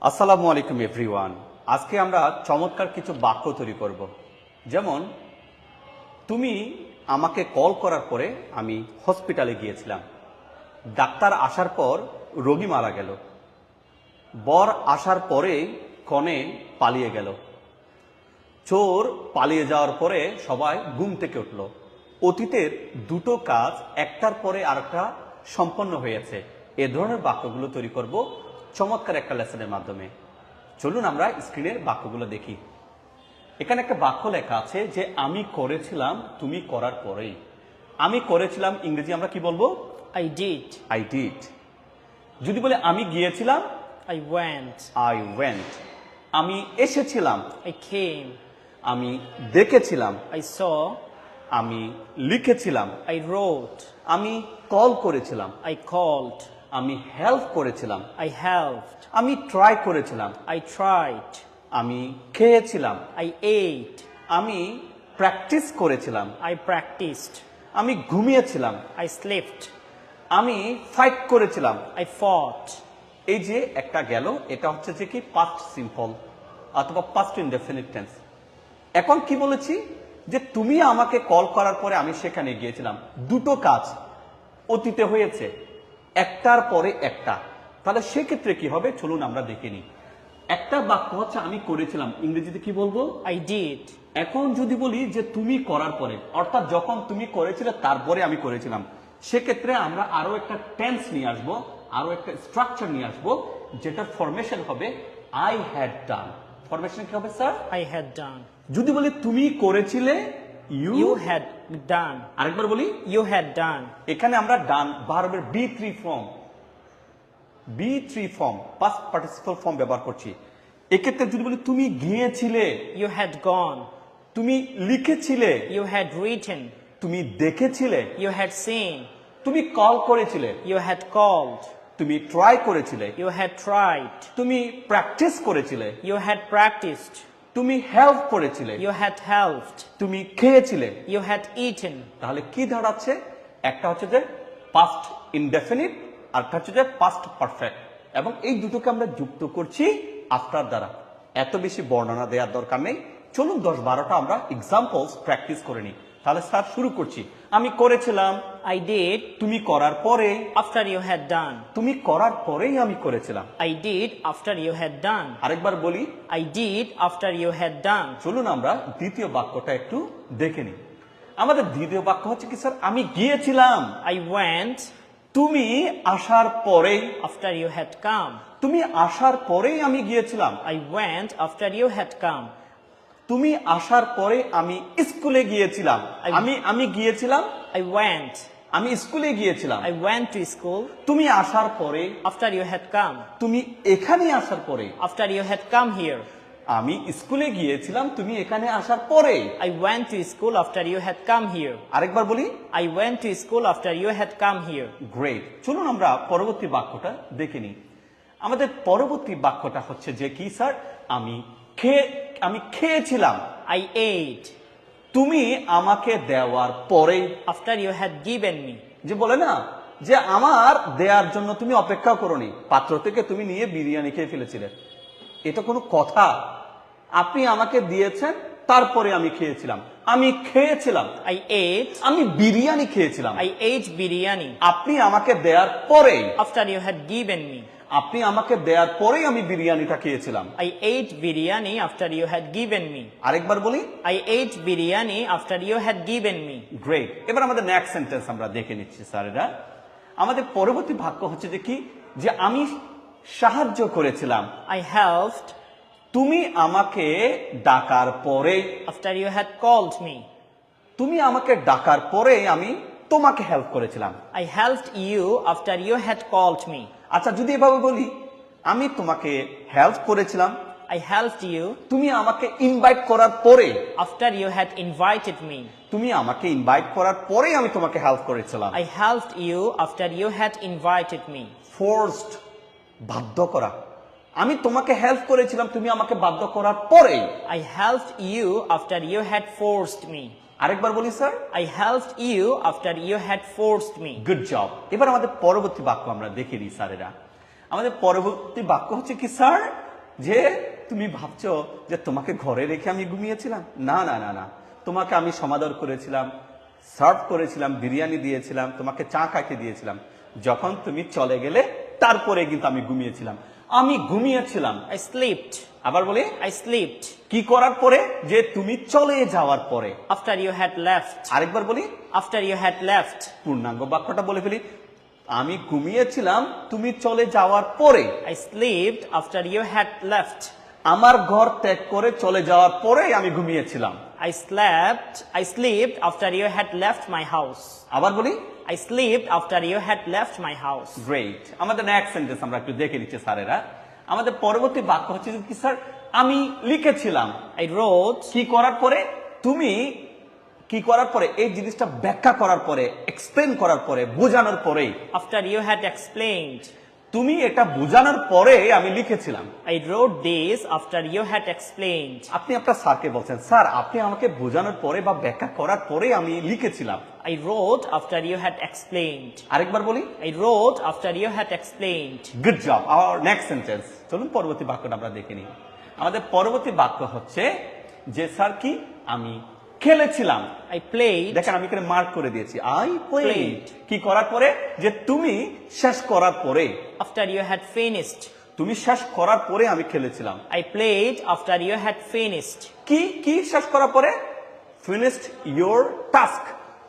আসসালামু আলাইকুম এভরিওয়ান। আজকে আমরা চমৎকার কিছু বাক্য তৈরি করব। যেমন, তুমি আমাকে কল করার পরে আমি হসপিটালে গিয়েছিলাম। ডাক্তার আসার পর রোগী মারা গেল। বর আসার পরে কনে পালিয়ে গেল। চোর পালিয়ে যাওয়ার পরে সবাই ঘুম থেকে উঠল। অতীতের দুটো কাজ একটার পরে আরেকটা সম্পন্ন হয়েছে। এ ধরনের বাক্যগুলো তৈরি করব চমৎকার একটা লেসনের মাধ্যমে। চলুন আমরা স্ক্রিনের বাক্যগুলো দেখি। এখানে একটা বাক্য লেখা আছে যে আমি করেছিলাম তুমি করার পরেই। আমি করেছিলাম ইংরেজি আমরা কি বলবো? I did. I did. যদি বলে আমি গিয়েছিলাম, I went. I went. আমি এসেছিলাম, I came. আমি দেখেছিলাম, I saw. আমি লিখেছিলাম, I wrote. আমি কল করেছিলাম, I called. আমি হেল্প করেছিলাম, I helped. আমি ট্রাই করেছিলাম, I tried. আমি খেয়েছিলাম, I ate. আমি প্র্যাকটিস করেছিলাম, I practiced. আমি ঘুমিয়েছিলাম, I slept. আমি ফাইট করেছিলাম। I fought. এই যে একটা গেল, এটা হচ্ছে যে কি পাস্ট সিম্পল অথবা পাস্ট ইনডেফিনিট টেন্স। এখন কি বলেছি যে তুমি আমাকে কল করার পরে আমি সেখানে গিয়েছিলাম। দুটো কাজ অতীতে হয়েছে, একটার পরে একটা। তাহলে সেক্ষেত্রে কি হবে চলুন আমরা দেখে নিই। একটা বাক্য হচ্ছে আমি করেছিলাম, ইংরেজিতে কি বলবো? I did. এখন যদি বলি যে তুমি করার পরে, অর্থাৎ যখন তুমি করেছিলে তারপরে আমি করেছিলাম, সেক্ষেত্রে আমরা আরো একটা টেন্স নিয়ে আসবো, আরো একটা স্ট্রাকচার নিয়ে আসবো, যেটার ফরমেশন হবে আই হ্যাড ডান। ফরমেশন কি হবে স্যার? I had done. যদি বলি তুমি করেছিলে, You had done. আরেকবার বলি, You had done. এখানে আমরা ডান ভার্বের বি3 ফর্ম পাস্ট পার্টিসিপল ফর্ম ব্যবহার করছি। এক্ষেত্রে যদি বলি তুমি গিয়েছিলে, You had gone. তুমি লিখেছিলে, You had written. তুমি দেখেছিলে, You had seen. তুমি কল করেছিলে, You had called. তুমি ট্রাই করেছিলে, You had tried. তুমি প্র্যাকটিস করেছিলে, You had practiced. তুমি হেল্প করেছিলে, You had helped. তুমি খেয়েছিলে। You had eaten. তাহলে কি দাঁড়াচ্ছে? একটা হচ্ছে যে পাস্ট ইনডেফিনিট, আরেকটা হচ্ছে যে পাস্ট পারফেক্ট, এবং এই দুটোকে আমরা যুক্ত করছি আফটার দ্বারা। এত বেশি বর্ণনা দেওয়ার দরকার নেই। চলুন 10-12টা আমরা এক্সাম্পলস প্র্যাকটিস করে নিই। তাহলে স্যার শুরু করছি। আমি করেছিলাম, I did তুমি করার পরে, after you had done. তুমি করার পরেই আমি করেছিলাম। I did after you had done. আরেকবার বলি, I did after you had done. চলুন আমরা দ্বিতীয় বাক্যটা একটু দেখে নিই। আমাদের দ্বিতীয় বাক্য হচ্ছে কি স্যার? আমি গিয়েছিলাম, I went তুমি আসার পরেই, after you had come. তুমি আসার পরেই আমি গিয়েছিলাম, I went after you had come. তুমি আসার পরে আমি স্কুলে গিয়েছিলাম, আমি গিয়েছিলাম, I went. আমি স্কুলে গিয়েছিলাম, I went to school তুমি আসার পরে, after you had come. তুমি এখানে আসার পরে, After you had come here. আমি স্কুলে গিয়েছিলাম, তুমি এখানে আসার পরে। I went to school after you had come here. আরেকবার বলি, I went to school after you had come here. Great. চলুন আমরা পরবর্তী বাক্যটা দেখে নিই। আমাদের পরবর্তী বাক্যটা হচ্ছে যে কি স্যার? আমি খেয়েছিলাম, I ate তুমি আমাকে দেওয়ার পরে। after you had given me. যে বলে না যে আমার দেওয়ার জন্য তুমি অপেক্ষা করোনি, পাত্র থেকে তুমি নিয়ে বিরিয়ানি খেয়ে ফেলেছিলে। এটা কোনো কথা? আপনি আমাকে দিয়েছেন, তারপরে আমি খেয়েছিলাম। আমি খেয়েছিলাম, I ate. আমি বিরিয়ানি খেয়েছিলাম। I ate biryani আপনি আমাকে দেওয়ার পরে, after you had given me. আপনি আমাকে দেওয়ার পরেই আমি বিরিয়ানিটা খেয়েছিলাম। I ate biryani after you had given me. আরেকবার বলি, I ate biryani after you had given me. Great. এবার আমাদের নেক্সট সেন্টেন্স আমরা দেখে নিচ্ছি স্যারেরা। আমাদের পরবর্তী বাক্য হচ্ছে যে কি? যে আমি সাহায্য করেছিলাম, I helped তুমি আমাকে ডাকার পরে। after you had called me. তুমি আমাকে ডাকার পরে আমি তোমাকে হেল্প করেছিলাম। I helped you after you had called me. আচ্ছা, যদি এভাবে বলি, আমি তোমাকে হেল্প করেছিলাম, I helped you তুমি আমাকে ইনভাইট করার পরে। after you had invited me. তুমি আমাকে ইনভাইট করার পরেই আমি তোমাকে হেল্প করেছিলাম। I helped you after you had invited me. Forced, বাধ্য করা। আমি তোমাকে হেল্প করেছিলাম, তুমি আমাকে বাধ্য করার পরে। I helped you after you had forced me. আরেকবার বলি sir, I helped you after you had forced me. Good job. এবার আমাদের পরবর্তী বাক্য আমরা দেখে নিই স্যারেরা। আমাদের পরবর্তী বাক্য হচ্ছে কি স্যার? যে তুমি ভাবছো যে তোমাকে ঘরে রেখে আমি ঘুমিয়েছিলাম? না না না না, তোমাকে আমি সমাদর করেছিলাম, সার্ভ করেছিলাম, বিরিয়ানি দিয়েছিলাম, তোমাকে চা খাইতে দিয়েছিলাম। যখন তুমি চলে গেলে তারপরে কিন্তু আমি ঘুমিয়েছিলাম। আমি ঘুমিয়েছিলাম। I slept. আবার বলি, I slept. কি করার পরে? যে তুমি চলে যাওয়ার পরে। After you had left. আরেকবার বলি, After you had left. পূর্ণাঙ্গ বাক্যটা বলে ফেলি। আমি ঘুমিয়েছিলাম তুমি চলে যাওয়ার পরে। I slept after you had left. আমার ঘর ত্যাগ করে চলে যাওয়ার পরে আমি ঘুমিয়েছিলাম। I slept after you had left my house. আবার বলি, I slept after you had left my house. Great. আমাদের নেক্সট সেন্টেন্স আমরা একটু দেখে নিচ্ছি স্যারেরা। আমাদের পরবর্তী বাক্য হচ্ছে যে কি স্যার, আমি লিখেছিলাম। I wrote. কি করার পরে? তুমি কি করার পরে? এই জিনিসটা ব্যাখ্যা করার পরে, এক্সপ্লেন করার পরে, বোঝানোর পরে। After you had explained. তুমি এটা বোঝানোর পরে আমি লিখেছিলাম। I wrote this after you had explained. আপনি আপনার স্যারকে বলছেন, স্যার আপনি আমাকে বোঝানোর পরে বা ব্যাখ্যা করার পরে আমি লিখেছিলাম। I wrote after you had explained. আরেকবার বলি, I wrote after you had explained. Good job. Hour next sentence. চলুন পরবর্তী বাক্যটা আমরা দেখে নিই। আমাদের পরবর্তী বাক্য হচ্ছে যে স্যার কি, আমি খেলেছিলাম। I played. দেখেন আমি এখানে মার্ক করে দিয়েছি, আই প্লেড। Played. কি করার পরে? যে তুমি শেষ করার পরে। After you had finished. তুমি শেষ করার পরে আমি খেলেছিলাম। I played after you had finished. কি কি শেষ করার পরে? Finished your task.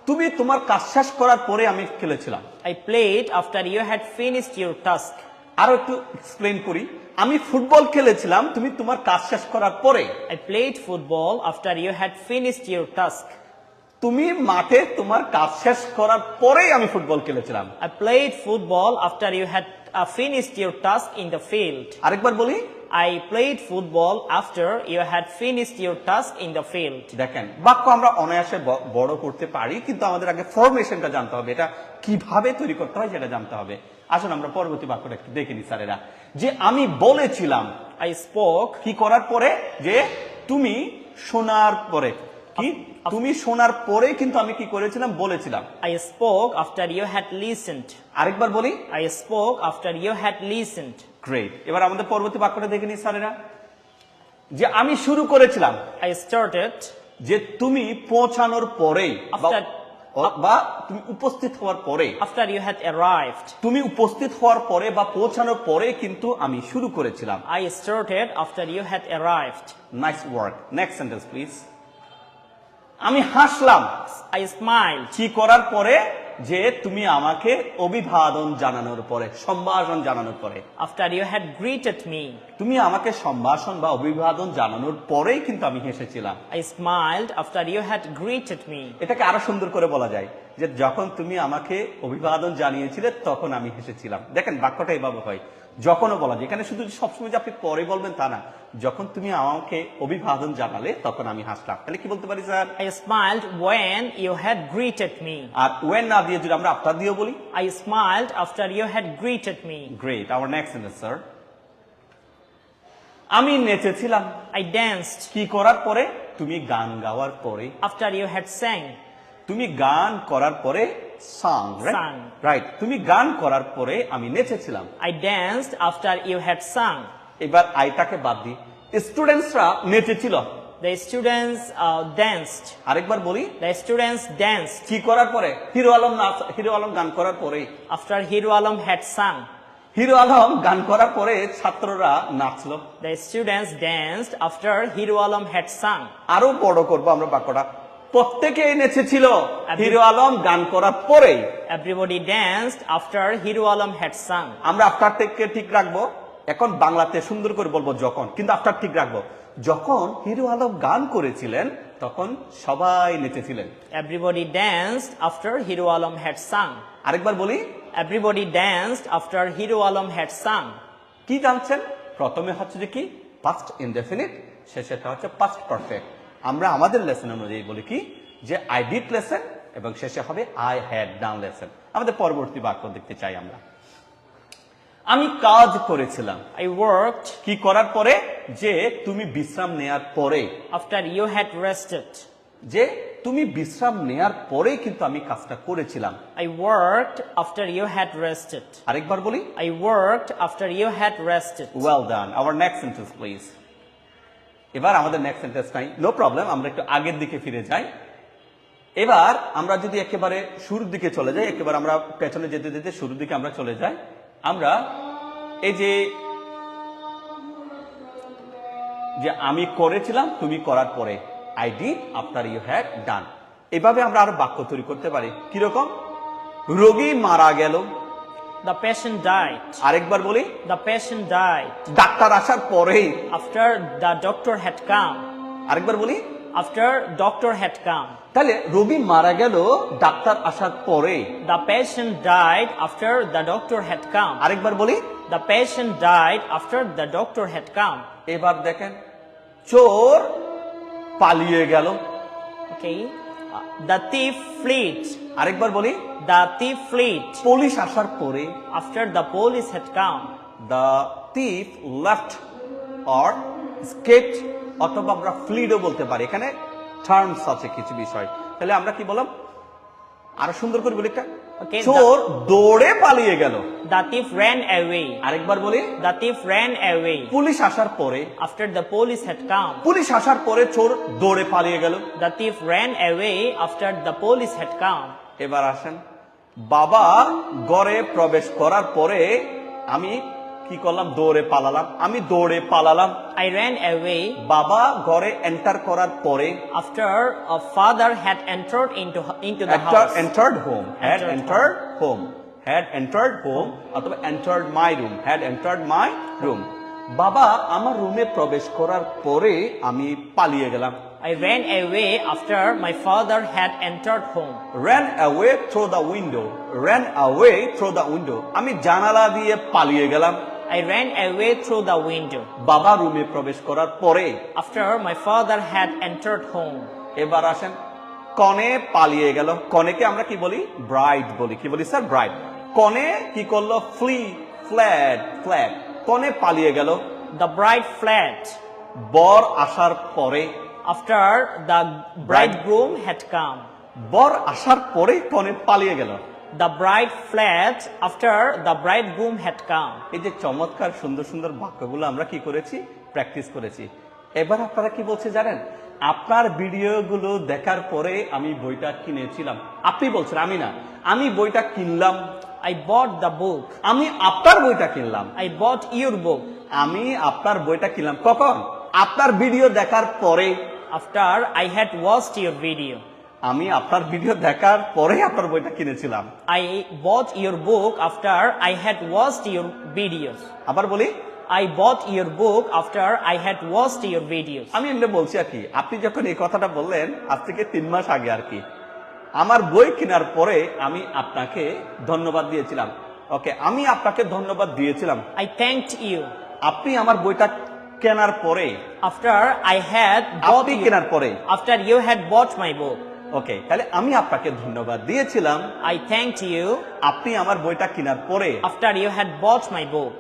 তুমি তোমার কাজ শেষ করার পরে আমি খেলেছিলাম। I played after you had finished your task. আরো একটু এক্সপ্লেন করি। আমি ফুটবল খেলেছিলাম তুমি তোমার কাজ শেষ করার পরে। I played football after you had finished your task. তুমি মাঠে তোমার কাজ শেষ করার পরেই আমি ফুটবল খেলেছিলাম। I played football after you had finished your task in the field. আরেকবার বলি, I played football after you had finished your task in the field. দেখেন বাক্য আমরা অনায়াসে বড় করতে পারি, কিন্তু আমাদের আগে ফরমেশনটা জানতে হবে, এটা কিভাবে তৈরি করতে হয় সেটা জানতে হবে। আসুন আমরা পরবর্তী বাক্যটা একটু দেখে নিই স্যারেরা। যে আমি বলেছিলাম। I spoke. কি করার পরে? যে তুমি শোনার পরে। কি? তুমি শোনার পরে কিন্তু আমি কি করেছিলাম? বলেছিলাম। I spoke after you had listened. আরেকবার বলি, I spoke after you had listened. Great. এবার আমাদের পরবর্তী বাক্যটা দেখে নিই স্যারেরা। যে আমি শুরু করেছিলাম। I started. যে তুমি পৌঁছানোর পরেই After- বা তুমি উপস্থিত হওয়ার পরে। After you had arrived. তুমি উপস্থিত হওয়ার পরে বা পৌঁছানোর পরে কিন্তু আমি শুরু করেছিলাম। I started after you had arrived. Nice work. Next sentence please. আমি হাসলাম। I smiled. কি করার পরে? যে তুমি আমাকে অভিবাদন জানানোর পরে, সম্ভাষণ জানানোর পরে। After you had greeted me. তুমি আমাকে সম্ভাষণ বা অভিবাদন জানানোর পরেই কিন্তু আমি হেসেছিলাম। I smiled after you had greeted me. এটাকে আরো সুন্দর করে বলা যায় যে যখন তুমি আমাকে অভিবাদন জানিয়েছিলে তখন আমি হেসেছিলাম। দেখেন বাক্যটা এভাবে হয়, যখনও বলা যায়। এখানে শুধু সবসময় যে আপনি পরে বলবেন তা না, যখন তুমি আমাকে অভিবাদন জানালে তখন আমি হাসলাম। তাহলে কি বলতে পারি sir? I smiled when you had greeted me. আর ওয়েন না দিয়ে যদি আমরা আফটার দিয়েও বলি, I smiled after you had greeted me. Great. Hour next sentence sir. আমি নেচেছিলাম। I danced কি করার পরে? তুমি গান গাওয়ার পরে। after you had sang. তুমি গান করার পরে সাং, Sang. রাইট। তুমি গান করার পরে আমি নেচেছিলাম। I danced after you had sung. এবার আইটাকে বাদ দিই, স্টুডেন্টসরা নেচেছিল। The students danced. আরেকবার বলি, The students danced কি করার পরে? হিরো আলম গান করার পরে। after Hero Alam had sung. Hero Alam গান করার পরে ছাত্ররা নাচলো। The students danced after Hero Alam had sung. আরো বড় করবো আমরা বাক্যটা, প্রত্যেকেই নেচেছিল হিরো আলম গান করার পরে। Everybody danced after Hero Alam had sung. আমরা আফটার থেকে ঠিক রাখবো, এখন বাংলাতে সুন্দর করে বলবো যখন, কিন্তু আফটার ঠিক রাখবো। যখন হিরো আলম গান করেছিলেন তখন সবাই নেচেছিলেন। Everybody danced after Hero Alam had sung. আরেকবার বলি, Everybody danced after Hero Alam had sung. কি জানছেন? প্রথমে হচ্ছে যে কি পাস্ট ইনডেফিনিট, শেষেটা হচ্ছে পাস্ট পারফেক্ট। আমরা আমাদের লেসন অনুযায়ী বলি কি যে আই ডিড লেসন, এবং শেষে হবে আই হ্যাড ডান লেসন। আমাদের পরবর্তী বাক্য দেখতে চাই আমরা। আমি কাজ করেছিলাম। I worked কি করার পরে? যে তুমি বিশ্রাম নেয়ার পরে। after you had rested. যে তুমি বিশ্রাম নেয়ার পরেই কিন্তু আমি কাজটা করেছিলাম। I worked after you had rested. আরেকবার বলি, I worked after you had rested. Well done. Hour next sentence please. এবার আমাদের নেক্সট সেন্টেন্স নাই, নো প্রবলেম, আমরা একটু আগের দিকে ফিরে যাই। এবার আমরা যদি একেবারে শুরুর দিকে চলে যাই, একেবারে আমরা পেছনে যেতে যেতে শুরুর দিকে আমরা চলে যাই। আমরা এই যে আমি করেছিলাম তুমি করার পরে, I did after you had done. এভাবে আমরা আরো বাক্য তৈরি করতে পারি। কিরকম? রোগী মারা গেল। The patient died. আরেকবার বলি, The patient died. ডাক্তার আসার পরেই। After the doctor had come. আরেকবার বলি, After doctor had come. তাহলে রোগী মারা গেল ডাক্তার আসার পরে। The patient died after the doctor had come. আরেকবার বলি, The patient died after the doctor had come. এবার দেখেন চোর পালিয়ে গেল। Okay. The thief fled. আরেকবার বলি, The thief fled পুলিশ আসার পরে। after the police had come. The thief left or escaped, অথবা আমরা ফ্লিডও বলতে পারি। এখানে টার্মস আছে কিছু বিষয়। তাহলে আমরা কি বললাম? আরো সুন্দর করে বলি, Okay, চোর দৌড়ে পালিয়ে গেল। The thief ran away. আরেকবার বলি, The thief ran away police আসার পরে। after the police had come. Police আসার পরে চোর দৌড়ে পালিয়ে গেল। The thief ran away after the police had come. এবার আসেন, বাবা ঘরে প্রবেশ করার পরে আমি কি করলাম? দৌড়ে পালালাম। আমি দৌড়ে পালালাম। I ran away বাবা ঘরে এন্টার করার পরে। after a father had entered into the house. entered home, had Entered entered home, had entered home অথবা entered my room, had entered my room। বাবা আমার রুমে প্রবেশ করার পরে আমি পালিয়ে গেলাম। I ran away after my father had entered home. ran away through the window, ran away through the window। আমি জানালা দিয়ে পালিয়ে গেলাম। I ran away through the window বাবা রুমে প্রবেশ করার পরে। after my father had entered home. এবার আসেন, কনে পালিয়ে গেল। কনেকে আমরা কি বলি? ব্রাইড বলি। কি বলি স্যার? ব্রাইড। কনে কি করলো? ফ্ল্যাট। কনে পালিয়ে গেল। The bride fled বর আসার পরে। after the bridegroom had come. বর আসার পরে কনে পালিয়ে গেল। The bride fled after the bridegroom had come. এই যে চমৎকার সুন্দর সুন্দর বাক্যগুলো আমরা কি করেছি? প্র্যাকটিস করেছি। এবার আপনারা কি বলছে জানেন? আপনার ভিডিওগুলো দেখার পরে আমি বইটা কিনেছিলাম। আপনি বলছেন, আমি না, আমি বইটা কিনলাম। I bought the book. আমি আপনার বইটা কিনলাম। I bought your book আমি আপনার বইটা কিনলাম কখন? আপনার ভিডিও দেখার পরে। after I had watched your video. আমি আপনার ভিডিও দেখার পরে আপনার বইটা কিনেছিলাম। I bought your book after I had watched your videos. আবার বলি, I bought your book after I had watched your videos. আমি এমনি বলছি আর কি। আপনি যখন এই কথাটা বললেন আজ থেকে 3 মাস আগে আর কি, আমার বই কেনার পরে আমি আপনাকে ধন্যবাদ দিয়েছিলাম। ওকে, আমি আপনাকে ধন্যবাদ দিয়েছিলাম। I thanked you আপনি আমার বইটা কেনার পরে। after I had bought আপনি you, কেনার পরে। after you had bought my book. ওকে, তাহলে আমি আপনাকে ধন্যবাদ দিয়েছিলাম। I thanked you আপনি আমার বইটা কেনার পরে। after you had bought my book.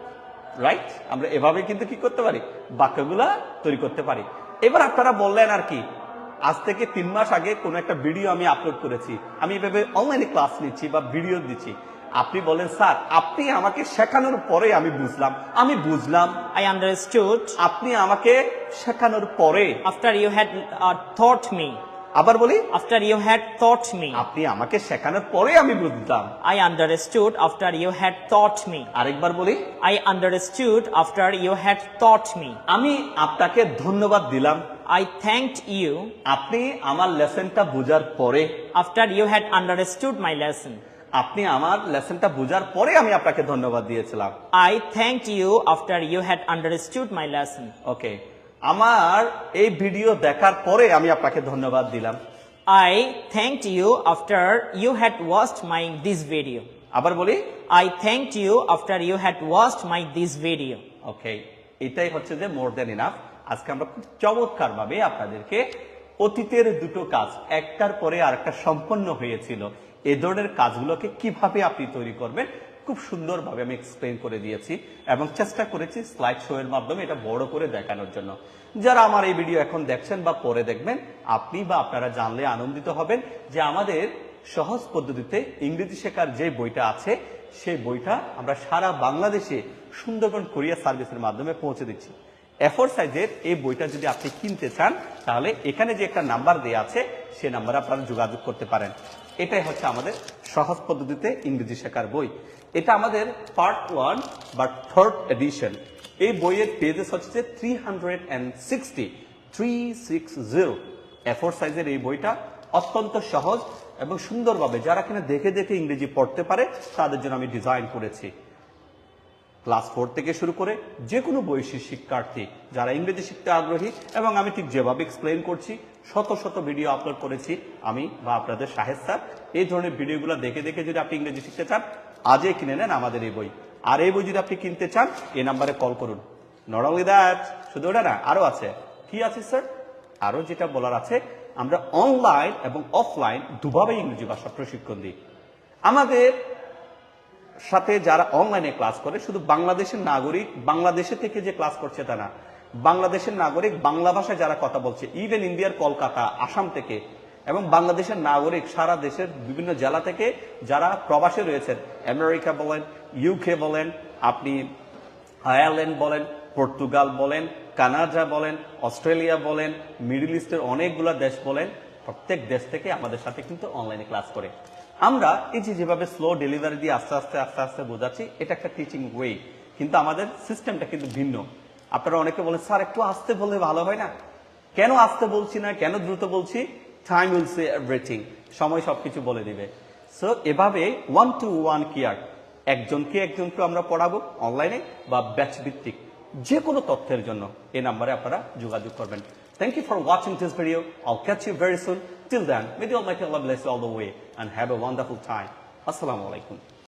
Right? আমরা এভাবে কিন্তু কি করতে পারি? বাক্যগুলা তৈরি করতে পারি। এবার আপনারা বললেন আর কি, আজ থেকে 3 মাস আগে কোন একটা ভিডিও আমি আপলোড করেছি, আমি এভাবে অনলাইনে ক্লাস নিচ্ছি বা ভিডিও দিচ্ছি। আপনি বলেন, স্যার আপনি আমাকে শেখানোর পরে আমি বুঝলাম। আমি বুঝলাম। I understood আপনি আমাকে শেখানোর পরে। after you had taught me. আবার বলি, After you had taught me. আপনি আমাকে শেখানোর পরে আমি বুঝলাম। I understood after you had taught me. আরেকবার বলি, I understood after you had taught me. আমি আপনাকে ধন্যবাদ দিলাম। I thanked you আপনি আমার লেসনটা বোঝার পরে। after you had understood my lesson. আপনি আমার লেসনটা বোঝার পরে আমি আপনাকে ধন্যবাদ দিয়েছিলাম। I thanked you after you had understood my lesson. ওকে, আমার এই ভিডিও দেখার পরে আমি আপনাকে ধন্যবাদ দিলাম। I thanked you after you had watched this video. আবার বলি, I thanked you after you had watched this video. ওকে, এটাই হচ্ছে যে মোর দেন ইনাফ। আজকে আমরা খুব চমৎকার ভাবে আপনাদেরকে অতীতের দুটো কাজ একটার পরে আরেকটা সম্পন্ন হয়েছিল, এ ধরনের কাজগুলোকে কিভাবে আপনি তৈরি করবেন খুব সুন্দরভাবে আমি এক্সপ্লেন করে দিয়েছি এবং চেষ্টা করেছি স্লাইড শো এর মাধ্যমে এটা বড় করে দেখানোর জন্য। যারা আমার এই ভিডিও এখন দেখছেন বা পরে দেখবেন, আপনি বা আপনারা জানলে আনন্দিত হবেন যে আমাদের সহজ পদ্ধতিতে ইংরেজি শেখার যে বইটা আছে সেই বইটা আমরা সারা বাংলাদেশে সুন্দরবন কুরিয়ার সার্ভিসের মাধ্যমে পৌঁছে দিচ্ছি। A4 সাইজের এই বইটা যদি আপনি কিনতে চান তাহলে এখানে যে একটা নাম্বার দেওয়া আছে সেই নাম্বারে আপনারা যোগাযোগ করতে পারেন। এটাই হচ্ছে আমাদের সহজ পদ্ধতিতে ইংরেজি শেখার বই। এটা আমাদের পার্ট 1 বা 3rd এডিশন। এই বইয়ের পেজেস হচ্ছে 360 A4 সাইজের এই বইটা অত্যন্ত সহজ এবং সুন্দরভাবে যারা কিনা দেখে দেখে ইংরেজি পড়তে পারে তাদের জন্য আমি ডিজাইন করেছি। ক্লাস 4 থেকে শুরু করে যে কোনো বয়সী শিক্ষার্থী যারা ইংরেজি শিখতে আগ্রহী, এবং আমি ঠিক যেভাবে এক্সপ্লেন করছি শত শত ভিডিও আপলোড করেছি আমি বা আপনাদের শাহেদ স্যার। এই ধরনের ভিডিওগুলো দেখে দেখে যদি আপনি ইংরেজি শিখতে চান আজই কিনে নেন আমাদের এই বই। আর এই বই যদি আপনি কিনতে চান এই নাম্বারে কল করুন। নট অনলি দ্যাট, শুধু ওটা না, আরো আছে। কি আছে স্যার? আরো যেটা বলার আছে, আমরা অনলাইন এবং অফলাইন দুভাবে ইংরেজি ভাষা প্রশিক্ষণ দিই। আমাদের সাথে যারা অনলাইনে ক্লাস করে শুধু বাংলাদেশের নাগরিক বাংলাদেশে থেকে যে ক্লাস করছে তা না, বাংলাদেশের নাগরিক বাংলা ভাষায় যারা কথা বলছে, ইভেন ইন্ডিয়ার কলকাতা, আসাম থেকে, এবং বাংলাদেশের নাগরিক সারা দেশের বিভিন্ন জেলা থেকে যারা প্রবাসে রয়েছেন, আমেরিকা বলেন, ইউকে বলেন, আপনি আয়ারল্যান্ড বলেন, পর্তুগাল বলেন, কানাডা বলেন, অস্ট্রেলিয়া বলেন, মিডল ইস্টের অনেকগুলো দেশ বলেন, প্রত্যেক দেশ থেকে আমাদের সাথে কিন্তু অনলাইনে ক্লাস করে। আমরা এই যে যেভাবে স্লো ডেলিভারি দিয়ে আস্তে আস্তে আস্তে আস্তে বোঝাচ্ছি, এটা একটা টিচিং ওয়ে, কিন্তু আমাদের সিস্টেমটা কিন্তু ভিন্ন। আপনারা অনেকে বলেন স্যার একটু আস্তে বললে ভালো হয় না, কেন আস্তে বলছি না, কেন দ্রুত বলছি? টাইম উইল সে এভরিথিং, সময় সবকিছু বলে দিবে। সো এভাবে 1-to-1 কেয়ার, একজনকে আমরা পড়াবো অনলাইনে বা ব্যাচ ভিত্তিক যে কোনো তথ্যের জন্য এই নাম্বারে আপনারা যোগাযোগ করবেন। Thank you for watching this video. I'll catch you very soon. Till then, may the Almighty Allah bless you all the way and have a wonderful time. Assalamu alaikum.